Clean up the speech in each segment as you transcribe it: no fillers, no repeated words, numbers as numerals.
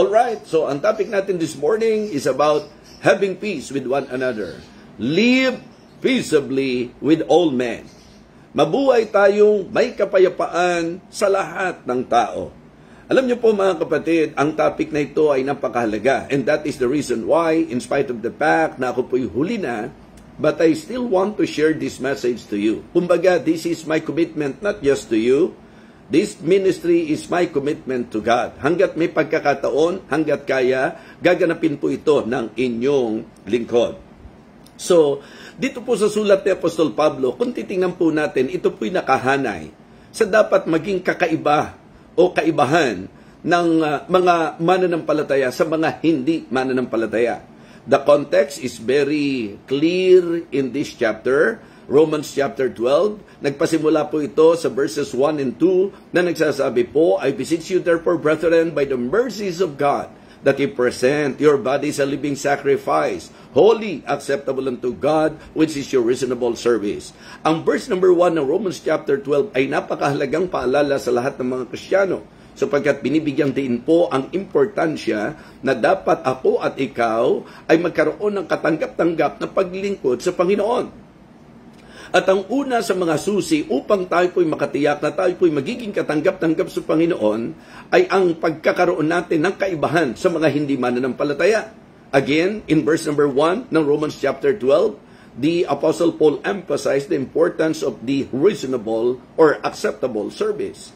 Alright, so ang topic natin this morning is about having peace with one another. Live peaceably with all men. Mabuhay tayong may kapayapaan sa lahat ng tao. Alam niyo po mga kapatid, ang topic na ito ay napakahalaga. And that is the reason why, in spite of the fact na ako po'y huli na, but I still want to share this message to you. Kumbaga, this is my commitment not just to you. This ministry is my commitment to God. Hanggat may pagkakataon, hanggat kaya, gaganapin po ito ng inyong lingkod. So, dito po sa sulat ni Apostol Pablo, kung titingnan po natin, ito po'y nakahanay sa dapat maging kakaiba o kaibahan ng mga mananampalataya sa mga hindi mananampalataya. The context is very clear in this chapter, Romans chapter 12. Nagpasimula po ito sa verses 1 and 2 na nagsasabi po, I beseech you therefore, brethren, by the mercies of God, that you present your bodies a living sacrifice, holy, acceptable unto God, which is your reasonable service. Ang verse number 1 ng Romans chapter 12 ay napakahalagang paalala sa lahat ng mga Kristiyano, sapagkat binibigyang diin po ang importansya na dapat ako at ikaw ay magkaroon ng katanggap-tanggap na paglingkod sa Panginoon. At ang una sa mga susi upang tayo po'y makatiyak na tayo po'y magiging katanggap-tanggap sa Panginoon ay ang pagkakaroon natin ng kaibahan sa mga hindi mananampalataya. Again, in verse number 1 ng Romans chapter 12, the Apostle Paul emphasized the importance of the reasonable or acceptable service.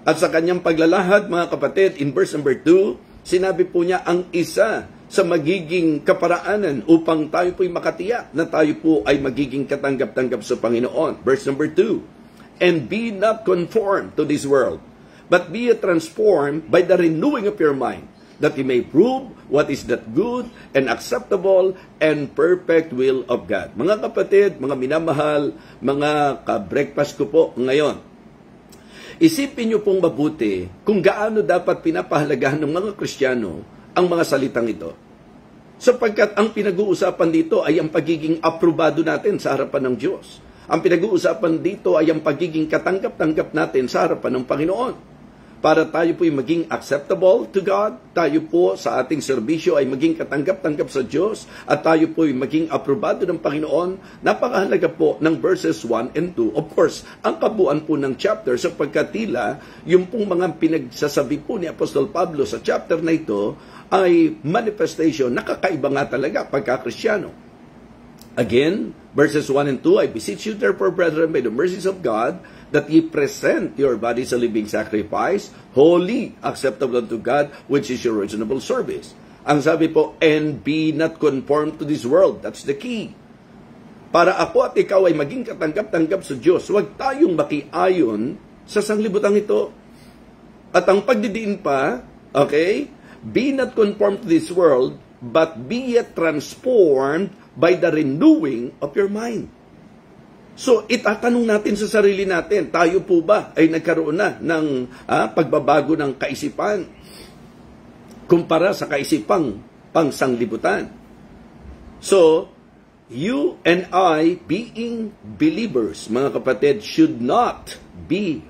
At sa kanyang paglalahad, mga kapatid, in verse number 2, sinabi po niya ang isa sa magiging kaparaanan upang tayo po'y makatiyak na tayo po ay magiging katanggap-tanggap sa Panginoon. Verse number 2, and be not conformed to this world, but be transformed by the renewing of your mind, that you may prove what is that good and acceptable and perfect will of God. Mga kapatid, mga minamahal, mga ka-breakfast ko po ngayon, isipin niyo pong mabuti kung gaano dapat pinapahalagahan ng mga Kristiyano ang mga salitang ito. Sapagkat ang pinag-uusapan dito ay ang pagiging aprobado natin sa harapan ng Diyos. Ang pinag-uusapan dito ay ang pagiging katanggap-tanggap natin sa harapan ng Panginoon. Para tayo po'y maging acceptable to God, tayo po sa ating serbisyo ay maging katanggap-tanggap sa Diyos, at tayo po'y maging aprobado ng Panginoon, napakahalaga po ng verses 1 and 2. Of course, ang kabuuan po ng chapter, sapagkat tila, yung pong mga pinagsasabi po ni Apostol Pablo sa chapter na ito, ay manifestation, nakakaiba nga talaga pagka-Kristyano. Again, verses 1 and 2, I beseech you therefore, brethren, by the mercies of God, that ye present your bodies a living sacrifice, holy, acceptable unto God, which is your reasonable service. Ang sabi po, and be not conformed to this world. That's the key. Para ako at ikaw ay maging katanggap-tanggap sa Diyos, huwag tayong makiayon sa sanglibutan ito. At ang pagdidiin pa, okay, be not conformed to this world, but be yet transformed by the renewing of your mind. So, itatanong natin sa sarili natin, tayo po ba ay nagkaroon na ng pagbabago ng kaisipan kumpara sa kaisipang pangsanglibutan? So, you and I, being believers, mga kapatid, should not be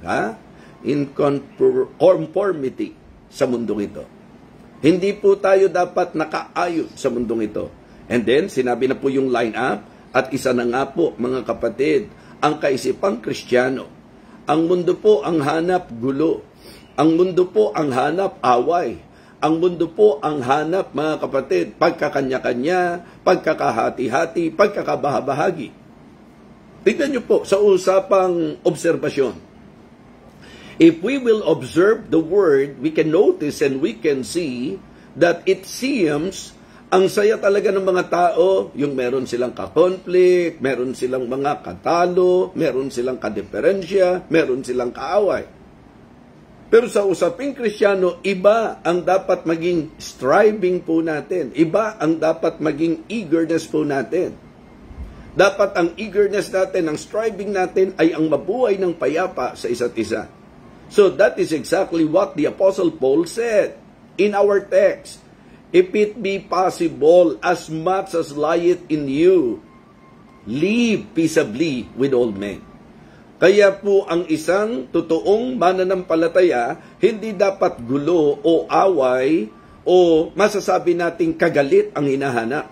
in conformity sa mundong ito. Hindi po tayo dapat nakaayon sa mundong ito. And then, sinabi na po yung line-up, at isa na nga po, mga kapatid, ang kaisipang Kristiyano. Ang mundo po ang hanap gulo. Ang mundo po ang hanap away. Ang mundo po ang hanap, mga kapatid, pagkakanya-kanya, pagkakahati-hati, pagkakabahabahagi. Tignan niyo po sa usapang obserbasyon. If we will observe the word, we can notice and we can see that it seems ang saya talaga ng mga tao, yung meron silang ka-conflict, meron silang mga katalo, meron silang ka-diferensya, meron silang kaaway. Pero sa usaping Kristiyano, iba ang dapat maging striving po natin. Iba ang dapat maging eagerness po natin. Dapat ang eagerness natin, ang striving natin ay ang mabuhay ng payapa sa isa't isa. So that is exactly what the Apostle Paul said in our text. If it be possible, as much as lieth in you, live peaceably with all men. Kaya po ang isang totoong mananampalataya, hindi dapat gulo o away o masasabi nating kagalit ang hinahanap.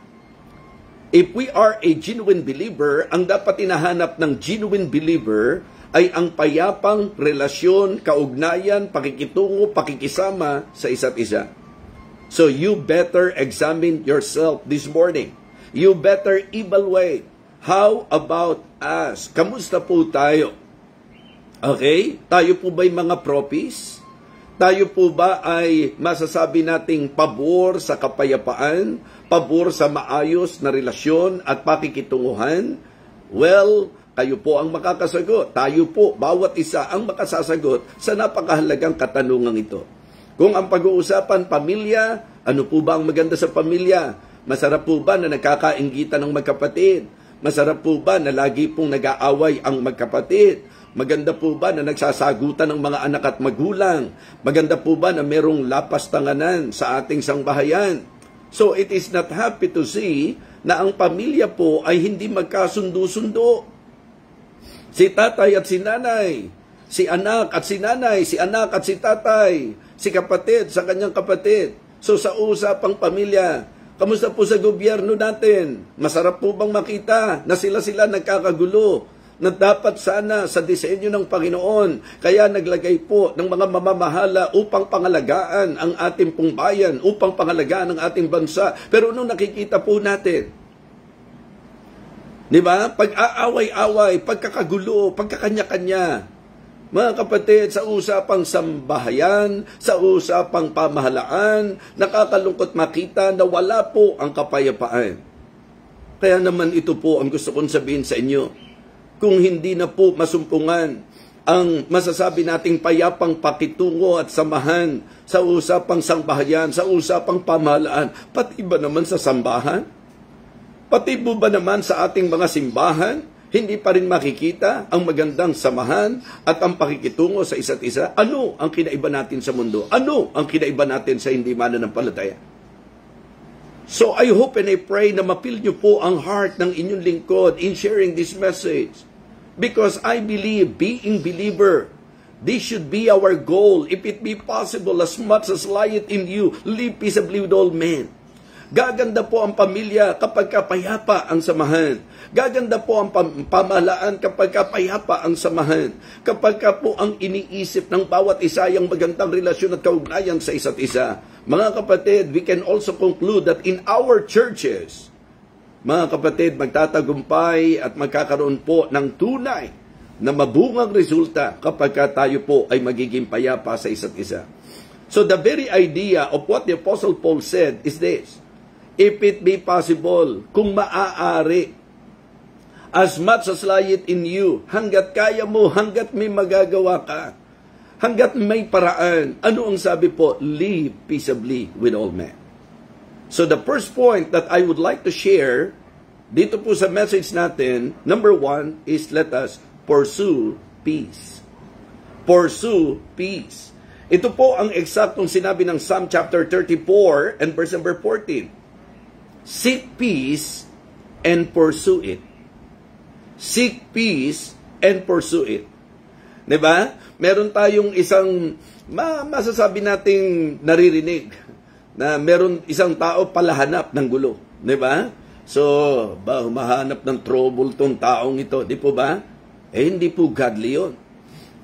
If we are a genuine believer, ang dapat hinahanap ng genuine believer ay ang payapang relasyon, kaugnayan, pakikitungo, pakikisama sa isa't isa. So you better examine yourself this morning. You better evaluate. How about us? Kamusta po tayo? Okay? Tayo po ba'y mga propis? Tayo po ba ay masasabi nating pabor sa kapayapaan, pabor sa maayos na relasyon at pakikitunguhan? Well, kayo po ang makakasagot. Tayo po, bawat isa ang makasasagot sa napakahalagang katanungang ito. Kung ang pag-uusapan pamilya, ano po ba ang maganda sa pamilya? Masarap po ba na nagkakainggitan ng magkapatid? Masarap po ba na lagi pong nag-aaway ang magkapatid? Maganda po ba na nagsasagutan ng mga anak at magulang? Maganda po ba na merong lapas tanganan sa ating sangbahayan? So it is not happy to see na ang pamilya po ay hindi magkasundo-sundo. Si tatay at si nanay, si anak at si nanay, si anak at si tatay, si kapatid sa kanyang kapatid. So sa usapang pamilya, kamusta po sa gobyerno natin? Masarap po bang makita na sila nagkakagulo? Na dapat sana sa disenyo ng Panginoon, kaya naglagay po ng mga mamamahala upang pangalagaan ang ating pong bayan, upang pangalagaan ang ating bansa. Pero nung nakikita po natin, di ba? Pag-aaway-away, pagkakagulo, pagkakanya-kanya. Mga kapatid, sa usapang sambahayan, sa usapang pamahalaan, nakakalungkot makita na wala po ang kapayapaan. Kaya naman ito po ang gusto kong sabihin sa inyo. Kung hindi na po masumpungan ang masasabi nating payapang pakitungo at samahan sa usapang sangbahayan, sa usapang pamahalaan, pati ba naman sa sambahan? Pati po ba naman sa ating mga simbahan, hindi pa rin makikita ang magandang samahan at ang pakikitungo sa isa't isa? Ano ang kinaiba natin sa mundo? Ano ang kinaiba natin sa hindi mananampalataya? So I hope and I pray na mapil nyo po ang heart ng inyong lingkod in sharing this message. Because I believe, being believer, this should be our goal. If it be possible, as much as lieth in you, live peaceably with all men. Gaganda po ang pamilya kapag kapayapa ang samahan. Gaganda po ang pamahalaan kapag kapayapa ang samahan. Kapag po ang iniisip ng bawat isa yung magandang relasyon at kaugnayan sa isa't isa. Mga kapatid, we can also conclude that in our churches, mga kapatid, magtatagumpay at magkakaroon po ng tunay na mabungang resulta kapag tayo po ay magiging payapa sa isa't isa. So the very idea of what the Apostle Paul said is this: if it be possible, kung maaari, as much as lieth in you, hanggat kaya mo, hanggat may magagawa ka, hanggat may paraan, ano ang sabi po? Live peaceably with all men. So the first point that I would like to share dito po sa message natin, number 1 is let us pursue peace. Pursue peace. Ito po ang eksaktong sinabi ng Psalm chapter 34 and verse number 14. Seek peace and pursue it. Seek peace and pursue it. Diba? Meron tayong isang masasabi nating naririnig na meron isang tao palahanap ng gulo. Diba? So, humahanap ng trouble tong taong ito. Di po ba? Hindi po godly yun.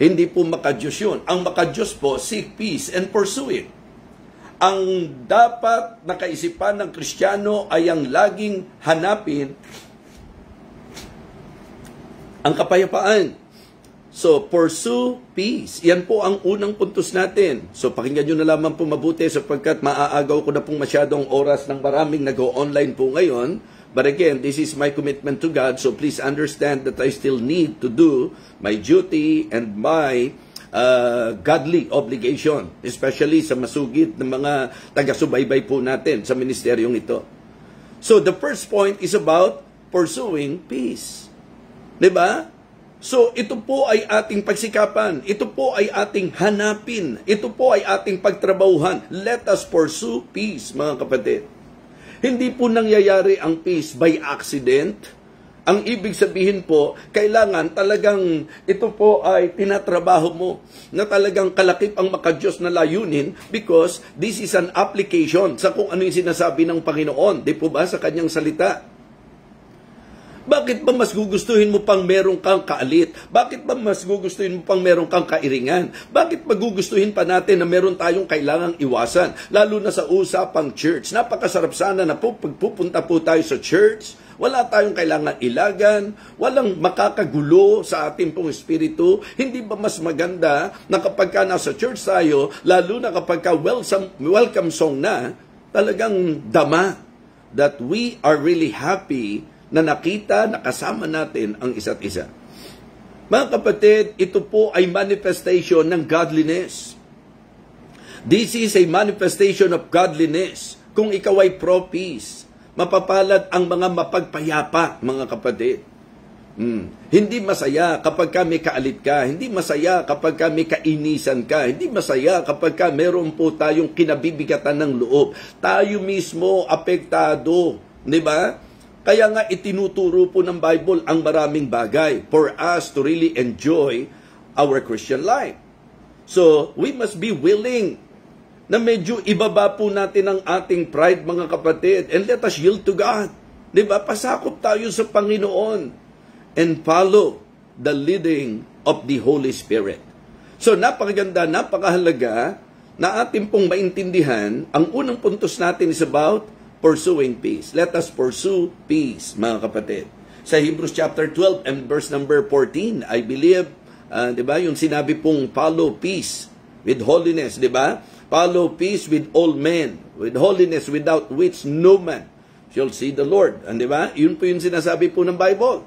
Hindi po makadiyos yun. Ang makadiyos po, seek peace and pursue it. Ang dapat na kaisipan ng Kristiyano ay ang laging hanapin ang kapayapaan. So, pursue peace. Yan po ang unang puntos natin. So, pakinggan nyo na lamang po mabuti sapagkat maaagaw ko na pong masyadong oras ng maraming nag-o-online po ngayon. But again, this is my commitment to God. So, please understand that I still need to do my duty and my godly obligation. Especially sa masugid ng mga taga-subaybay po natin sa ministeryong ito. So, the first point is about pursuing peace. Diba? So, ito po ay ating pagsikapan. Ito po ay ating hanapin. Ito po ay ating pagtrabahuhan. Let us pursue peace, mga kapatid. Hindi po nangyayari ang peace by accident. Ang ibig sabihin po, kailangan talagang ito po ay tinatrabaho mo na talagang kalakip ang makadiyos na layunin because this is an application sa kung ano yung sinasabi ng Panginoon. Di po ba sa kanyang salita? Bakit ba mas gugustuhin mo pang meron kang kaalit? Bakit ba mas gugustuhin mo pang meron kang kairingan? Bakit ba gugustuhin pa natin na meron tayong kailangang iwasan? Lalo na sa usapang church. Napakasarap sana na po pagpupunta po tayo sa church. Wala tayong kailangan ilagan, walang makakagulo sa ating pong espiritu. Hindi ba mas maganda na kapag ka nasa church tayo, lalo na kapag ka welcome song na, talagang dama that we are really happy na nakita, nakasama natin ang isa't isa. Mga kapatid, ito po ay manifestation ng godliness. This is a manifestation of godliness. Kung ikaw ay pro-peace, mapapalad ang mga mapagpayapa, mga kapatid. Hindi masaya kapag ka may kaalit ka. Hindi masaya kapag ka may kainisan ka. Hindi masaya kapag ka meron po tayong kinabibigatan ng loob. Tayo mismo apektado. Di ba? Kaya nga itinuturo po ng Bible ang maraming bagay for us to really enjoy our Christian life. So, we must be willing na medyo ibaba po natin ang ating pride, mga kapatid, and let us yield to God. Diba? Pasakop tayo sa Panginoon and follow the leading of the Holy Spirit. So, napakaganda, napakahalaga na ating pong maintindihan. Ang unang puntos natin is about pursuing peace. Let us pursue peace, mga kapatid. Sa Hebrews chapter 12 and verse number 14, I believe, diba, yung sinabi pong follow peace with holiness, diba? Follow peace with all men, with holiness without which no man shall see the Lord. And diba? Yun po yung sinasabi po ng Bible.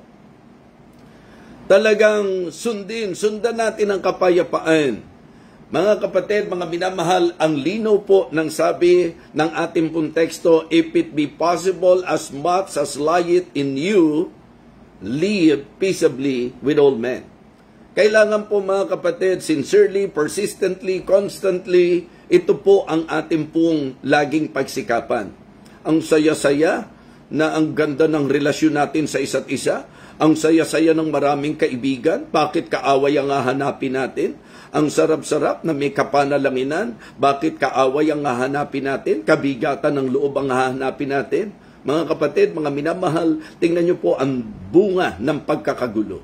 Talagang sundan natin ang kapayapaan. Mga kapatid, mga minamahal, ang linaw po ng sabi ng ating pong teksto, if it be possible, as much as lieth in you, live peaceably with all men. Kailangan po, mga kapatid, sincerely, persistently, constantly, ito po ang ating pong laging pagsikapan. Ang saya-saya na ang ganda ng relasyon natin sa isa't isa, ang saya-saya ng maraming kaibigan, bakit kaaway ang hahanapin natin? Ang sarap-sarap na may kapanalanginan, bakit kaaway ang hahanapin natin? Kabigatan ng loob ang hahanapin natin? Mga kapatid, mga minamahal, tingnan niyo po ang bunga ng pagkakagulo.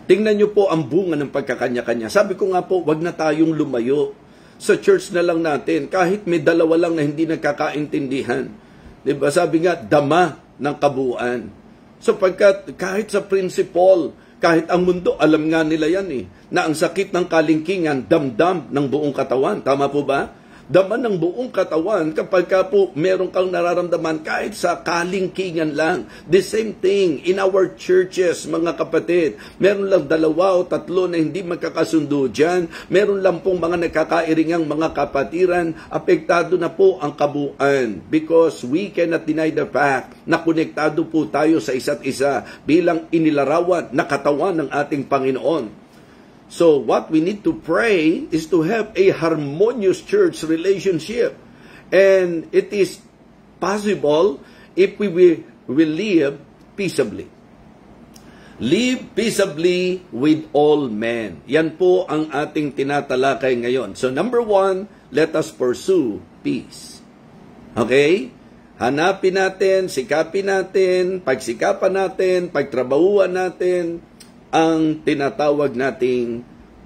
Tingnan niyo po ang bunga ng pagkakanya-kanya. Sabi ko nga po, wag na tayong lumayo. Sa church na lang natin, kahit may dalawa lang na hindi nagkakaintindihan. Diba? Sabi nga, dama ng kabuuan. Sapagkat kahit sa principle, kahit ang mundo, alam nga nila yan na ang sakit ng kalingkingan, damdam ng buong katawan. Tama po ba? Daman ng buong katawan kapag ka po meron kang nararamdaman kahit sa kalingkingan lang. The same thing in our churches, mga kapatid. Meron lang 2 o 3 na hindi magkakasundo dyan. Meron lang pong mga nagkakairingang mga kapatiran. Apektado na po ang kabuuan because we cannot deny the fact na konektado po tayo sa isa't isa bilang inilarawan na katawan ng ating Panginoon. So, what we need to pray is to have a harmonious church relationship. And it is possible if we will live peaceably. Live peaceably with all men. Yan po ang ating tinatalakay ngayon. So, number 1, let us pursue peace. Okay? Hanapin natin, sikapin natin, pagsikapan natin, pagtrabahuan natin, ang tinatawag nating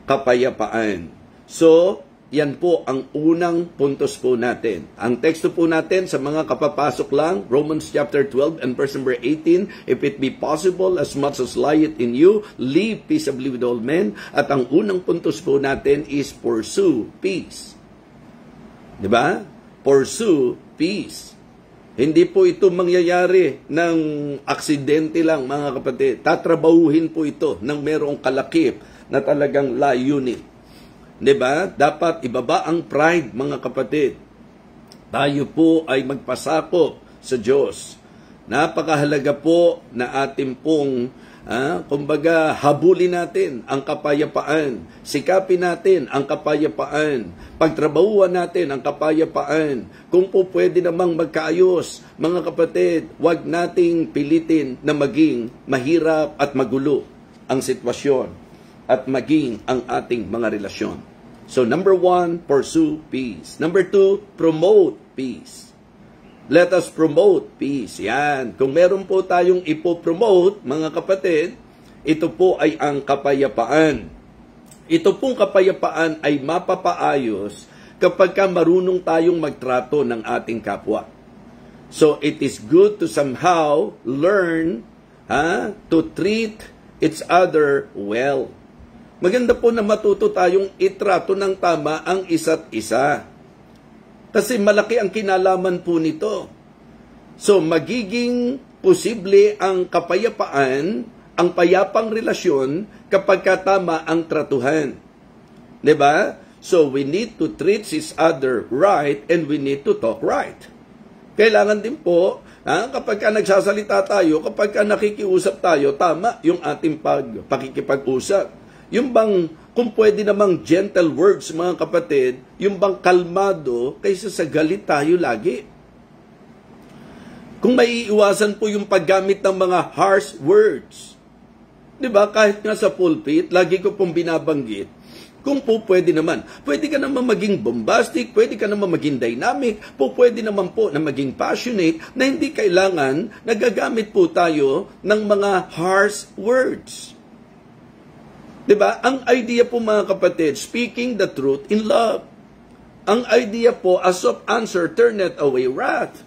kapayapaan. So, yan po ang unang puntos po natin. Ang teksto po natin sa mga kapapasok lang, Romans chapter 12 and verse number 18, if it be possible, as much as lieth in you, live peaceably with all men. At ang unang puntos po natin is pursue peace. Diba? Pursue peace. Hindi po ito mangyayari ng aksidente lang, mga kapatid. Tatrabahuhin po ito ng merong kalakip na talagang layunin. Diba? Dapat ibaba ang pride, mga kapatid. Tayo po ay magpasakop sa Diyos. Napakahalaga po na ating pong kumbaga, habulin natin ang kapayapaan. Sikapin natin ang kapayapaan. Pagtrabahuan natin ang kapayapaan. Kung po pwede namang magkaayos, mga kapatid, huwag nating pilitin na maging mahirap at magulo ang sitwasyon at maging ang ating mga relasyon. So, number 1, pursue peace. Number 2, promote peace. Let us promote peace. Yan. Kung meron po tayong ipopromote, mga kapatid, ito po ay ang kapayapaan. Ito pong kapayapaan ay mapapaayos kapag marunong tayong magtrato ng ating kapwa. So, it is good to somehow learn to treat each other well. Maganda po na matuto tayong itrato ng tama ang isa't isa. Kasi malaki ang kinalaman po nito. So, magiging posible ang kapayapaan, ang payapang relasyon kapag tama ang tratuhan. 'Di ba? So, we need to treat each other right and we need to talk right. Kailangan din po, kapag nagsasalita tayo, kapag nakikiusap tayo, tama yung ating pakikipag-usap. Yung bang, kung pwede namang gentle words, mga kapatid, yung bang kalmado kaysa sa galit tayo lagi. Kung maiiwasan po yung paggamit ng mga harsh words. Diba? Kahit nga sa pulpit, lagi ko pong binabanggit, kung po pwede naman, pwede ka naman maging bombastic, pwede ka naman maging dynamic, po pwede naman po na maging passionate, na hindi kailangan nagagamit po tayo ng mga harsh words. Diba? Ang idea po, mga kapatid, speaking the truth in love. Ang idea po, as of answer, turneth away wrath.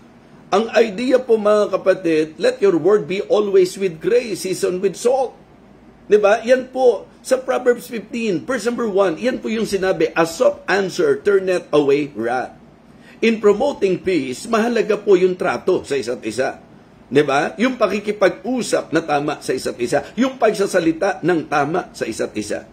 Ang idea po, mga kapatid, let your word be always with grace, seasoned with salt. Diba? Yan po, sa Proverbs 15, verse number 1, yan po yung sinabi, as of answer, turneth away wrath. In promoting peace, mahalaga po yung trato sa isa't isa. Diba? Yung pakikipag-usap na tama sa isa't isa. Yung pagsasalita ng tama sa isa't isa.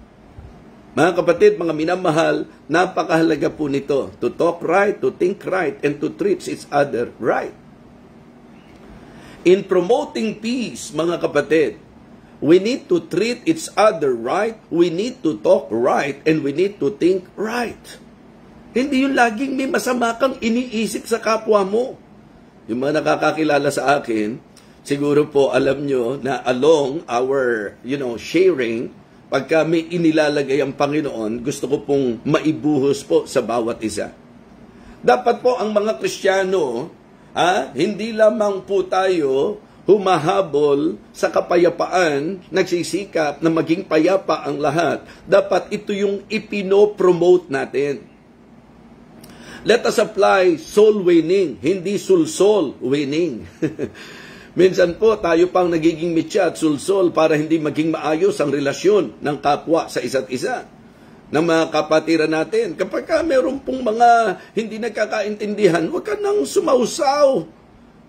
Mga kapatid, mga minamahal, napakahalaga po nito. To talk right, to think right, and to treat each other right. In promoting peace, mga kapatid, we need to treat each other right, we need to talk right, and we need to think right. Hindi yung laging may masama kang iniisip sa kapwa mo. Yung mga nakakakilala sa akin, siguro po alam nyo na along our, sharing, pag kami inilalagay ang Panginoon, gusto ko pong maibuhos po sa bawat isa. Dapat po ang mga Kristiyano, hindi lamang po tayo humahabol sa kapayapaan, nagsisikap na maging payapa ang lahat. Dapat ito yung ipinopromote natin. Let us apply soul winning, hindi sulsol winning. Minsan po, tayo pang nagiging mitya at sulsol para hindi maging maayos ang relasyon ng kapwa sa isa't isa, ng mga kapatiran natin. Kapag meron pong mga hindi nagkakaintindihan, huwag ka nang sumausaw.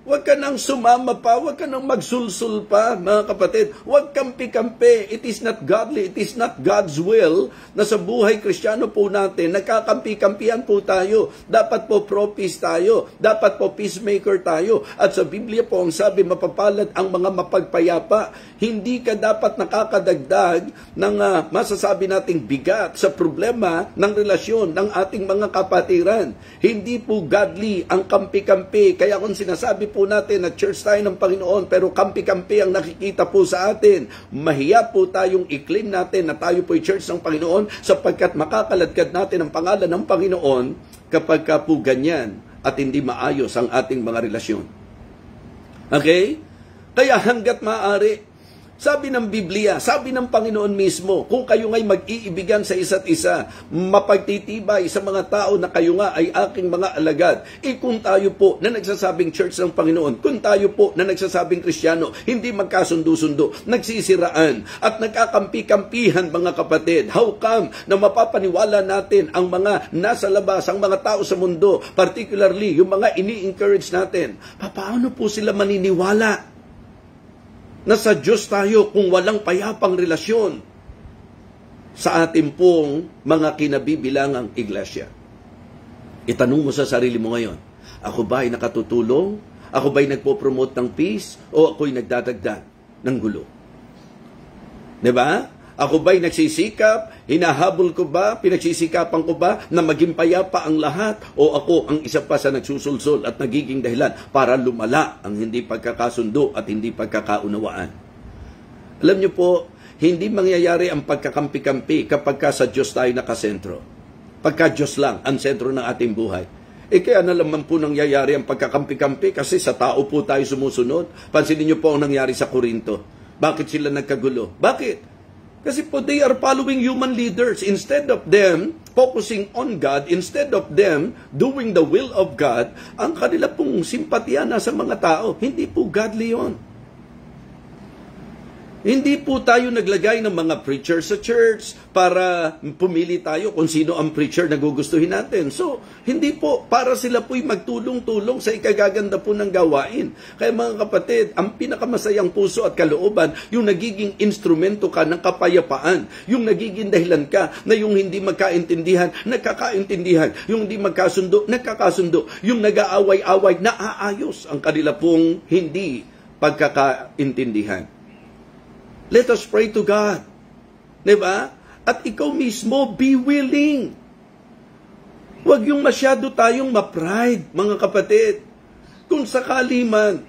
Huwag ka nang sumama pa, huwag ka nang magsulsul pa, mga kapatid. Huwag kampi-kampi. It is not godly, it is not God's will na sa buhay Kristiyano po natin, nagkakampi-kampihan po tayo. Dapat po pro-peace tayo. Dapat po peacemaker tayo. At sa Biblia po, ang sabi, mapapalad ang mga mapagpayapa. Hindi ka dapat nakakadagdag ng masasabi nating bigat sa problema ng relasyon ng ating mga kapatiran. Hindi po godly ang kampi-kampi. Kaya kung sinasabi po natin na church tayo ng Panginoon pero kampi-kampi ang nakikita po sa atin, mahiya po tayong i-claim natin na tayo po'y church ng Panginoon sapagkat makakaladkad natin ang pangalan ng Panginoon kapag po ganyan at hindi maayos ang ating mga relasyon. Okay? Kaya hanggat maaari, sabi ng Biblia, sabi ng Panginoon mismo, kung kayo nga'y mag-iibigan sa isa't isa, mapagtitibay sa mga tao na kayo nga ay aking mga alagad. Kung tayo po na nagsasabing church ng Panginoon, kung tayo po na nagsasabing Kristiyano, hindi magkasundo-sundo, nagsisiraan, at nagkakampi-kampihan, mga kapatid, how come na mapapaniwala natin ang mga nasa labas, ang mga tao sa mundo, particularly yung mga ini-encourage natin, paano po sila maniniwala na sa Diyos tayo kung walang payapang relasyon sa ating pong mga kinabibilangang iglesia? Itanong mo sa sarili mo ngayon, ako ba ay nakatutulong? Ako ba'y nagpo-promote ng peace o ako'y nagdadagdag ng gulo? Diba? Ako ba'y nagsisikap? Hinahabol ko ba? Pinagsisikapan ko ba na maging payapa ang lahat? O ako ang isa pa sa nagsusulsol at nagiging dahilan para lumala ang hindi pagkakasundo at hindi pagkakaunawaan? Alam niyo po, hindi mangyayari ang pagkakampi-kampi kapag sa Diyos tayo nakasentro. Pagka Diyos lang ang sentro ng ating buhay. Kaya na naman po nangyayari ang pagkakampi-kampi kasi sa tao po tayo sumusunod. Pansinin niyo po ang nangyari sa Korinto. Bakit sila nagkagulo? Bakit? Kasi po they are following human leaders. Instead of them focusing on God, instead of them doing the will of God, ang kanila pong simpatya na sa mga tao. Hindi po godly yun. Hindi po tayo naglagay ng mga preacher sa church para pumili tayo kung sino ang preacher na gugustuhin natin. So, hindi po. Para sila po'y magtulong-tulong sa ikagaganda po ng gawain. Kaya mga kapatid, ang pinakamasayang puso at kalooban, yung nagiging instrumento ka ng kapayapaan. Yung nagiging dahilan ka na yung hindi magkaintindihan, nagkakaintindihan. Yung hindi magkasundo, nagkakasundo. Yung nag-aaway-away, naaayos ang kanila pong hindi pagkakaintindihan. Let us pray to God. Diba? At ikaw mismo, be willing. Huwag yung masyado tayong ma-pride, mga kapatid. Kung sakali man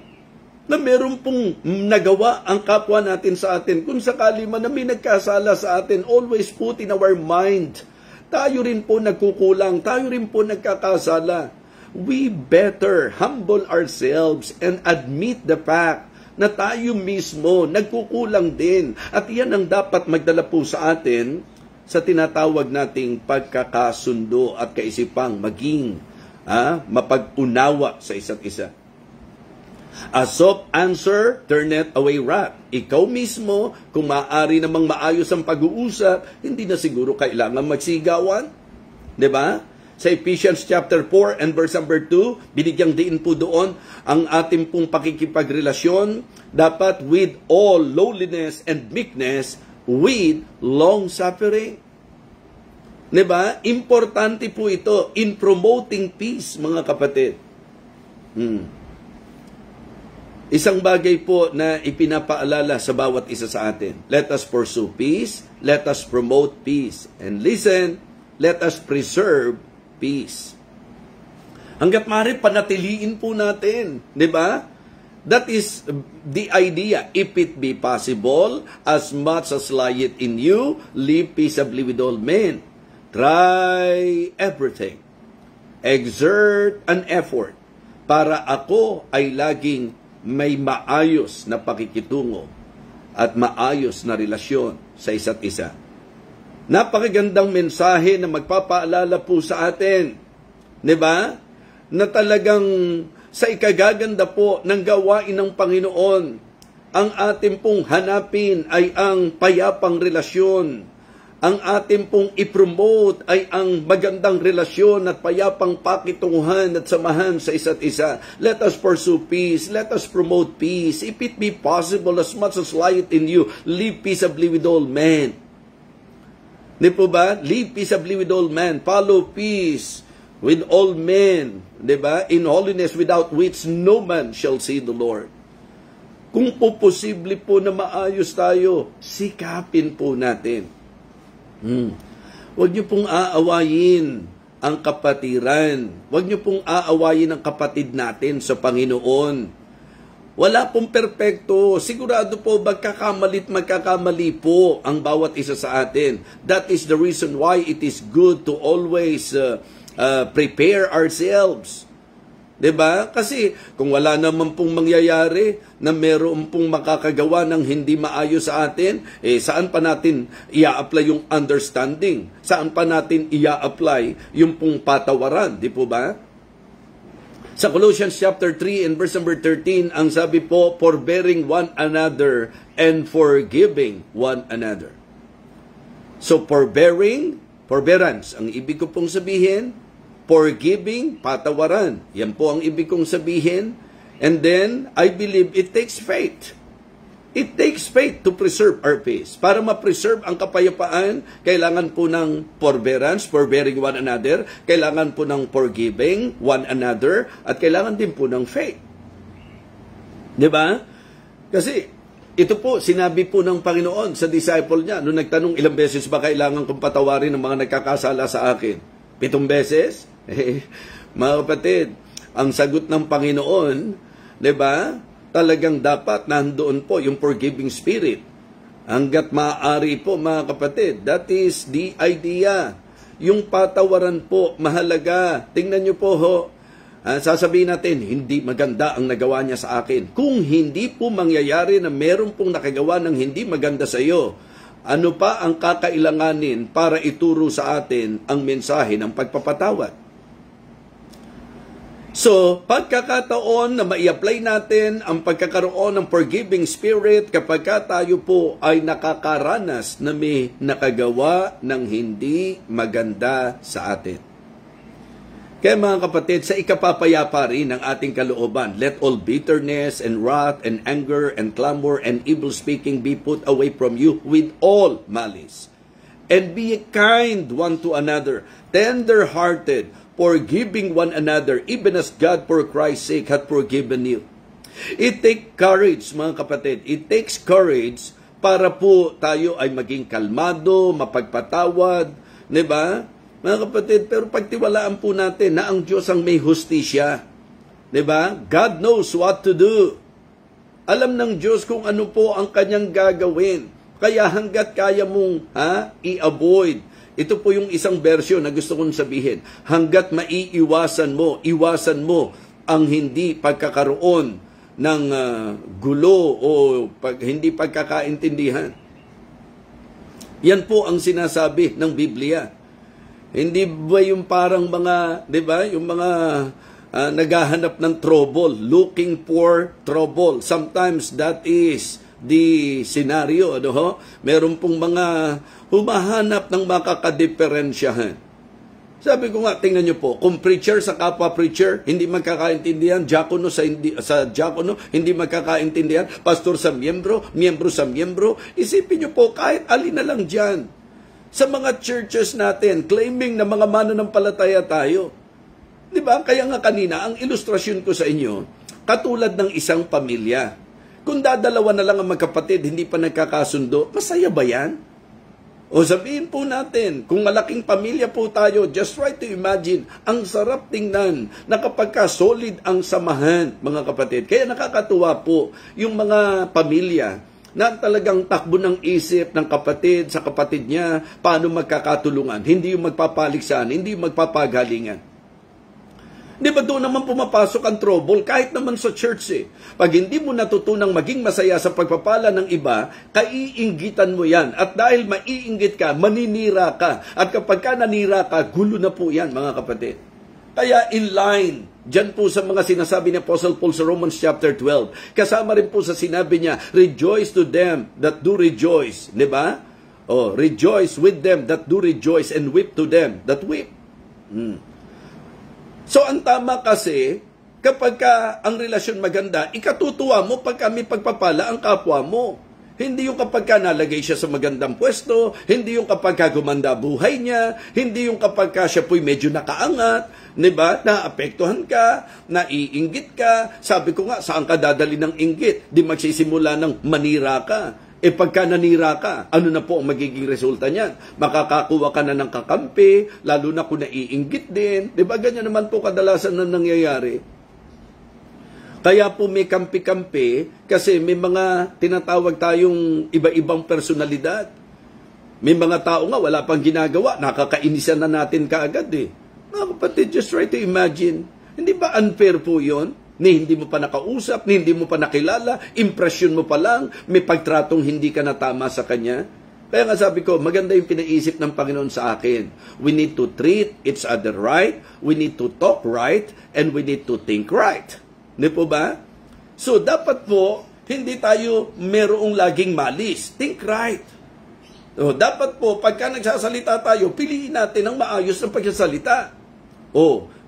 na meron pong nagawa ang kapwa natin sa atin, kung sakali man na may nagkasala sa atin, always put in our mind, tayo rin po nagkukulang, tayo rin po nagkakasala. We better humble ourselves and admit the fact na tayo mismo nagkukulang din. At iyan ang dapat magdala po sa atin sa tinatawag nating pagkakasundo at kaisipang maging mapag-unawa sa isa't isa. A soft answer turneth away wrath. Ikaw mismo, kung maaari namang maayos ang pag-uusap, hindi na siguro kailangan magsigawan. Diba? Sa Ephesians chapter 4 and verse number 2, binigyang diin po doon ang ating pong pakikipagrelasyon dapat with all lowliness and meekness, with long-suffering. Diba? Importante po ito in promoting peace, mga kapatid. Isang bagay po na ipinapaalala sa bawat isa sa atin. Let us pursue peace, let us promote peace, and listen, let us preserve peace. Hanggat maaari, panatiliin po natin. Diba? That is the idea. If it be possible, as much as lieth in you, live peaceably with all men. Try everything. Exert an effort para ako ay laging may maayos na pakikitungo at maayos na relasyon sa isa't isa. Napakagandang mensahe na magpapaalala po sa atin, di ba? Na talagang sa ikagaganda po ng gawain ng Panginoon, ang ating pong hanapin ay ang payapang relasyon. Ang ating pong ipromote ay ang magandang relasyon at payapang pakitunguhan at samahan sa isa't isa. Let us pursue peace. Let us promote peace. If it be possible, as much as lieth in you, live peaceably with all men. Di po ba? Live peaceably with all men. Follow peace with all men. Di ba? In holiness without which no man shall see the Lord. Kung po posible po na maayos tayo, sikapin po natin. Huwag niyo pong aawayin ang kapatiran. Huwag niyo pong aawayin ang kapatid natin sa Panginoon. Wala pong perpekto. Sigurado po magkakamali po ang bawat isa sa atin. That is the reason why it is good to always prepare ourselves. Diba? Kasi kung wala naman pong mangyayari na meron pong makakagawa ng hindi maayos sa atin, saan pa natin ia-apply yung understanding? Saan pa natin ia-apply yung pong patawaran? Di po ba? Sa Colossians chapter 3 and verse number 13, ang sabi po, forbearing one another and forgiving one another. So forbearance, ang ibig ko pong sabihin, forgiving, patawaran. Yan po ang ibig kong sabihin. And then, I believe it takes faith. It takes faith to preserve our peace. Para ma-preserve ang kapayapaan, kailangan po ng forbearance, forbearing one another, kailangan po ng forgiving one another, at kailangan din po ng faith. Di ba? Kasi ito po, sinabi po ng Panginoon sa disciple niya, nung nagtanong ilang beses ba kailangan kong patawarin ng mga nagkakasala sa akin? 7 beses? Mga kapatid, ang sagot ng Panginoon, di ba? Talagang dapat nandoon po yung forgiving spirit. Hanggat maaari po, mga kapatid, that is the idea. Yung patawaran po, mahalaga. Tingnan nyo po ho, sasabihin natin, hindi maganda ang nagawa niya sa akin. Kung hindi po mangyayari na meron pong nakagawa ng hindi maganda sa iyo, ano pa ang kakailanganin para ituro sa atin ang mensahe ng pagpapatawad? So, pagkakataon na mai-apply natin ang pagkakaroon ng forgiving spirit kapag tayo po ay nakakaranas na may nakagawa ng hindi maganda sa atin. Kaya mga kapatid, sa ikapapayapa rin ng ating kalooban, let all bitterness and wrath and anger and clamor and evil speaking be put away from you with all malice. And be kind one to another, tender-hearted, forgiving one another, even as God for Christ's sake hath forgiven you. It takes courage, mga kapatid. It takes courage para po tayo ay maging kalmado, mapagpatawad, di ba? Mga kapatid, pero pagtiwalaan po natin na ang Diyos ang may hustisya. Di ba? God knows what to do. Alam ng Diyos kung ano po ang kanyang gagawin. Kaya hanggat kaya mong i-avoid. Ito po yung isang version na gusto kong sabihin. Hanggat maiiwasan iwasan mo ang hindi pagkakaroon ng gulo o hindi pagkakaintindihan. Yan po ang sinasabi ng Biblia. Hindi ba yung parang mga, di ba, yung mga naghahanap ng trouble, looking for trouble. Sometimes that is the scenario, ano ho? Meron pong mga humahanap ng makakadiferensyahan. Sabi ko nga, tingnan nyo po, kung preacher sa kapwa preacher, hindi magkakaintindihan, diakono sa diakono, hindi magkakaintindihan, pastor sa miyembro, miyembro sa miyembro, isipin nyo po, kahit alin na lang dyan. Sa mga churches natin, claiming na mga mananampalataya tayo. Di ba? Kaya nga kanina, ang ilustrasyon ko sa inyo, katulad ng isang pamilya. Kung dadalawa na lang ang magkapatid, hindi pa nagkakasundo, masaya ba yan? O sabihin po natin, kung malaking pamilya po tayo, just try to imagine, ang sarap tingnan na kapag solid ang samahan, mga kapatid. Kaya nakakatuwa po yung mga pamilya na talagang takbo ng isip ng kapatid sa kapatid niya, paano magkakatulungan, hindi yung magpapaliksan, hindi yung magpapagalingan. Di ba doon naman pumapasok ang trouble kahit naman sa church eh. Pag hindi mo natutunang maging masaya sa pagpapala ng iba, kaiinggitan mo yan. At dahil maiinggit ka, maninira ka. At kapag ka nanira ka, gulo na po yan, mga kapatid. Kaya in line, dyan po sa mga sinasabi ni Apostle Paul sa Romans chapter 12. Kasama rin po sa sinabi niya, rejoice to them that do rejoice. Di ba? Oh, rejoice with them that do rejoice and weep to them that weep. So, ang tama kasi, kapag ang relasyon maganda, ikatutuwa mo pag may pagpapala ang kapwa mo. Hindi yung kapag nalagay siya sa magandang pwesto, hindi yung kapag gumanda buhay niya, hindi yung kapag siya po'y medyo nakaangat, diba? Naapektuhan ka, naiinggit ka. Sabi ko nga, saan ka dadali ng inggit? Di magsisimula ng manira ka. Pagka nanira ka, ano na po ang magiging resulta niyan? Makakakuha ka na ng kakampi, lalo na kung naiinggit din. Diba ganyan naman po kadalasan na nangyayari? Kaya po may kampi-kampi kasi may mga tinatawag tayong iba-ibang personalidad. May mga tao nga wala pang ginagawa, nakakainisan na natin kaagad eh. Mga kapatid, just try to imagine. Hindi ba unfair po yun? Ni hindi mo pa nakausap, ni hindi mo pa nakilala, impression mo pa lang, may pagtratong hindi ka na tama sa kanya. Kaya nga sabi ko, maganda yung pinaisip ng Panginoon sa akin. We need to treat each other right, we need to talk right, and we need to think right. Di po ba? So, dapat po, hindi tayo merong laging malis. Think right. So, dapat po, pagka nagsasalita tayo, piliin natin ang maayos ng pagsasalita.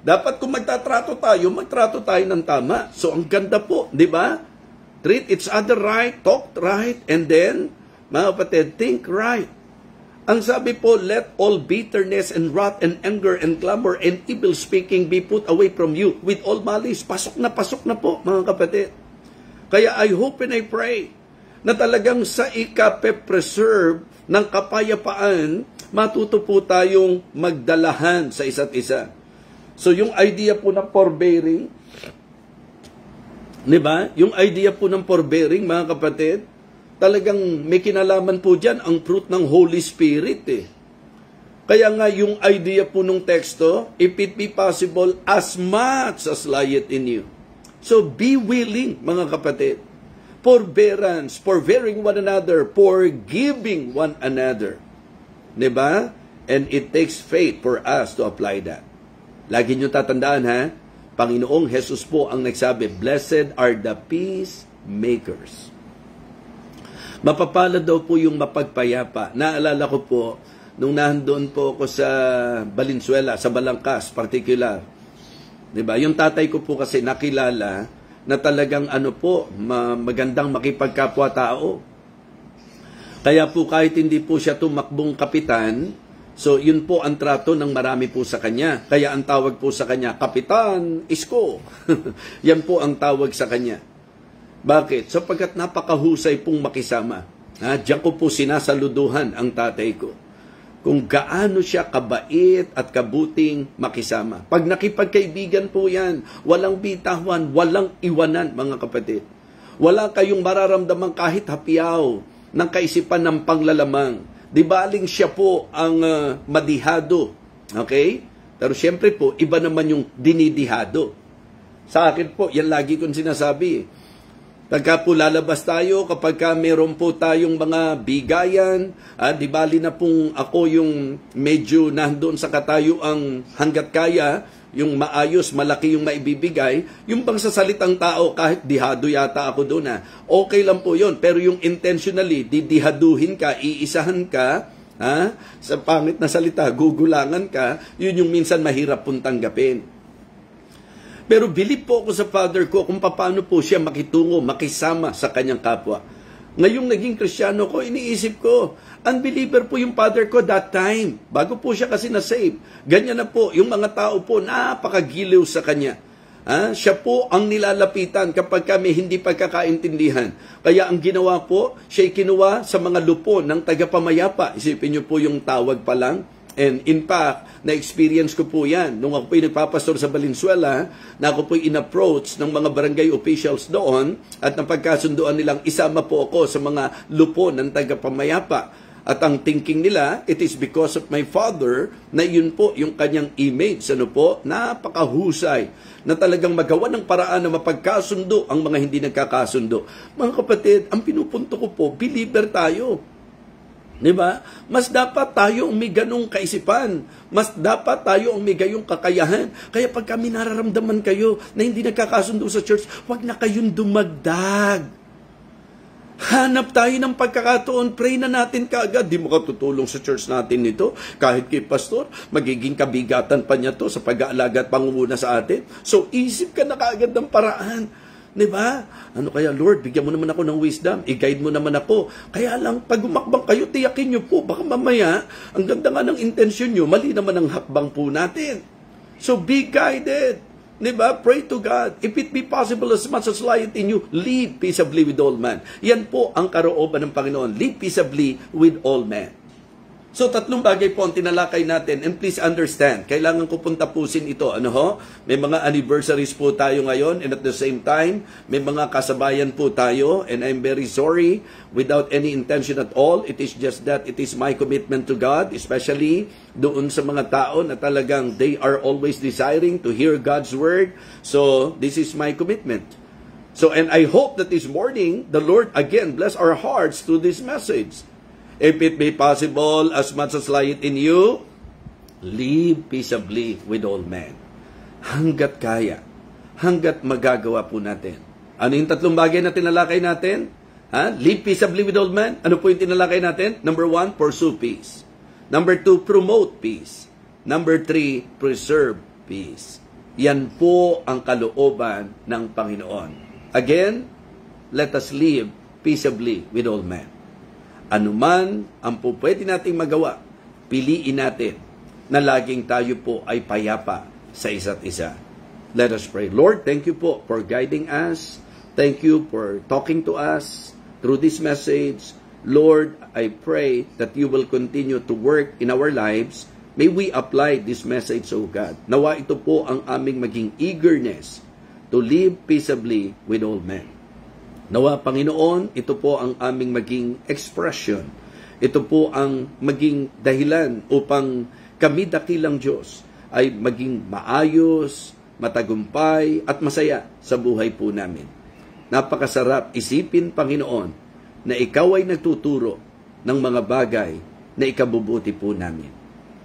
Dapat kung magtatrato tayo ng tama. So, ang ganda po, di ba? Treat each other right, talk right, and then, mga kapatid, think right. Ang sabi po, let all bitterness and wrath and anger and clamor and evil speaking be put away from you with all malice. Pasok na po, mga kapatid. Kaya I hope and I pray na talagang sa ikape-preserve ng kapayapaan, matuto po tayong magdalahan sa isa't isa. So yung idea po ng forbearing, di ba? Yung idea po ng forbearing, mga kapatid, talagang may kinalaman po dyan ang fruit ng Holy Spirit eh. Kaya nga yung idea po ng teksto, if it be possible, as much as lieth in you. So be willing, mga kapatid. Forbearance, forbearing one another, forgiving one another. Diba? And it takes faith for us to apply that. Lagi nyo tatandaan ha, Panginoong Jesus po ang nagsabi, blessed are the peacemakers. Mapapalad daw po yung mapagpayapa. Naalala ko po, nung nandoon po ako sa Valenzuela, sa Balangkas, particular. Diba? Yung tatay ko po kasi nakilala na talagang magandang makipagkapwa-tao. Kaya po kahit hindi po siya tumakbong kapitan, so yun po ang trato ng marami po sa kanya. Kaya ang tawag po sa kanya, Kapitan Isko. Yan po ang tawag sa kanya. Bakit? Sapagkat napakahusay pong makisama. Diyan ko po sinasaluduhan ang tatay ko. Kung gaano siya kabait at kabuting makisama. Pag nakipagkaibigan po yan, walang bitawan, walang iwanan, mga kapatid. Wala kayong mararamdaman kahit hapiyaw ng kaisipan ng panglalamang. Di baling siya po ang madihado. Okay? Pero siyempre po, iba naman yung dinidihado. Sa akin po, yan lagi kong sinasabi. Pagka po lalabas tayo, kapag meron po tayong mga bigayan, di bali na pong ako yung medyo nandoon sa katayuang hanggat kaya, yung maayos, malaki yung maibibigay, yung bang sa salitang tao, kahit dihado yata ako doon okay lang po yun. Pero yung intentionally, didihaduhin ka, iisahan ka, sa pangit na salita, gugulangan ka, yun yung minsan mahirap pong tanggapin. Pero believe po ako sa father ko kung paano po siya makitungo, makisama sa kanyang kapwa. Ngayong naging Kristiyano ko, iniisip ko, unbeliever po yung father ko that time. Bago po siya kasi na-save. Ganyan na po, yung mga tao po, napakagiliw sa kanya. Siya po ang nilalapitan kapag kami hindi pagkakaintindihan. Kaya ang ginawa po, siya'y kinuha sa mga lupo ng tagapamayapa. Isipin niyo po yung tawag pa lang. And in fact, na-experience ko po yan. Nung ako po'y nagpapastor sa Valenzuela, na ako po'y in-approach ng mga barangay officials doon at napagkasunduan nilang isama po ako sa mga lupo ng tagapamayapa. At ang thinking nila, it is because of my father na yun po yung kanyang image. Napakahusay na talagang magawa ng paraan na mapagkasundo ang mga hindi nagkakasundo. Mga kapatid, ang pinupunto ko po, believer tayo. Diba? Mas dapat tayo ang may ganong kaisipan. Mas dapat tayo ang may gayong kakayahan. Kaya pag kami nararamdaman kayo na hindi nagkakasundo sa church, wag na kayong dumagdag. Hanap tayo ng pagkakataon, pray na natin kaagad. Di mo katutulong sa church natin nito. Kahit kay pastor, magiging kabigatan pa niya to sa pag-aalaga at pangunguna sa atin. So isip ka na kaagad ng paraan. Diba? Ano kaya, Lord, bigyan mo naman ako ng wisdom, i-guide mo naman ako. Kaya lang, pag umakbang kayo, tiyakin nyo po, baka mamaya, ang ganda nga ng intensyon nyo, mali naman ang hakbang po natin. So, be guided. Diba? Pray to God. If it be possible, as much as lieth in you, live peaceably with all men. Yan po ang karooban ng Panginoon. Live peaceably with all men. So, 3 bagay po ang tinalakay natin. And please understand, kailangan ko pong tapusin ito. May mga anniversaries po tayo ngayon. And at the same time, may mga kasabayan po tayo. And I'm very sorry, without any intention at all. It is just that it is my commitment to God, especially doon sa mga tao na talagang they are always desiring to hear God's word. So, this is my commitment. So, and I hope that this morning, the Lord again bless our hearts through this message. If it be possible, as much as lieth in you, live peaceably with all men. Hanggat kaya, hanggat magagawa po natin. Ano yung 3 bagay na tinalakay natin? Live peaceably with all men. Ano po yung tinalakay natin? Number 1, pursue peace. Number 2, promote peace. Number 3, preserve peace. Yan po ang kalooban ng Panginoon. Again, let us live peaceably with all men. Anuman ang po pwede nating magawa, piliin natin na laging tayo po ay payapa sa isa't isa. Let us pray. Lord, thank you po for guiding us, Thank you for talking to us through this message. Lord, I pray that you will continue to work in our lives. May we apply this message, O God. Nawa ito po ang aming maging eagerness to live peaceably with all men. Nawa, Panginoon, ito po ang aming maging expression. Ito po ang maging dahilan upang kami dakilang Diyos ay maging maayos, matagumpay at masaya sa buhay po namin. Napakasarap isipin, Panginoon, na ikaw ay nagtuturo ng mga bagay na ikabubuti po namin.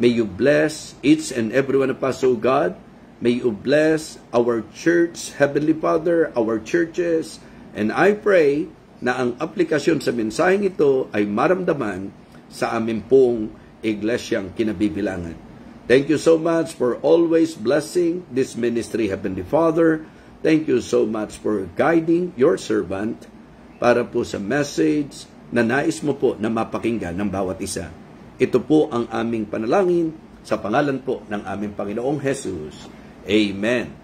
May you bless each and every one of us, O God. May you bless our church, Heavenly Father, our churches. And I pray na ang aplikasyon sa mensaheng ito ay maramdaman sa amin pong iglesyang kinabibilangan. Thank you so much for always blessing this ministry, Heavenly Father. Thank you so much for guiding your servant para po sa message na nais mo po na mapakinggan ng bawat isa. Ito po ang aming panalangin sa pangalan po ng aming Panginoong Jesus. Amen.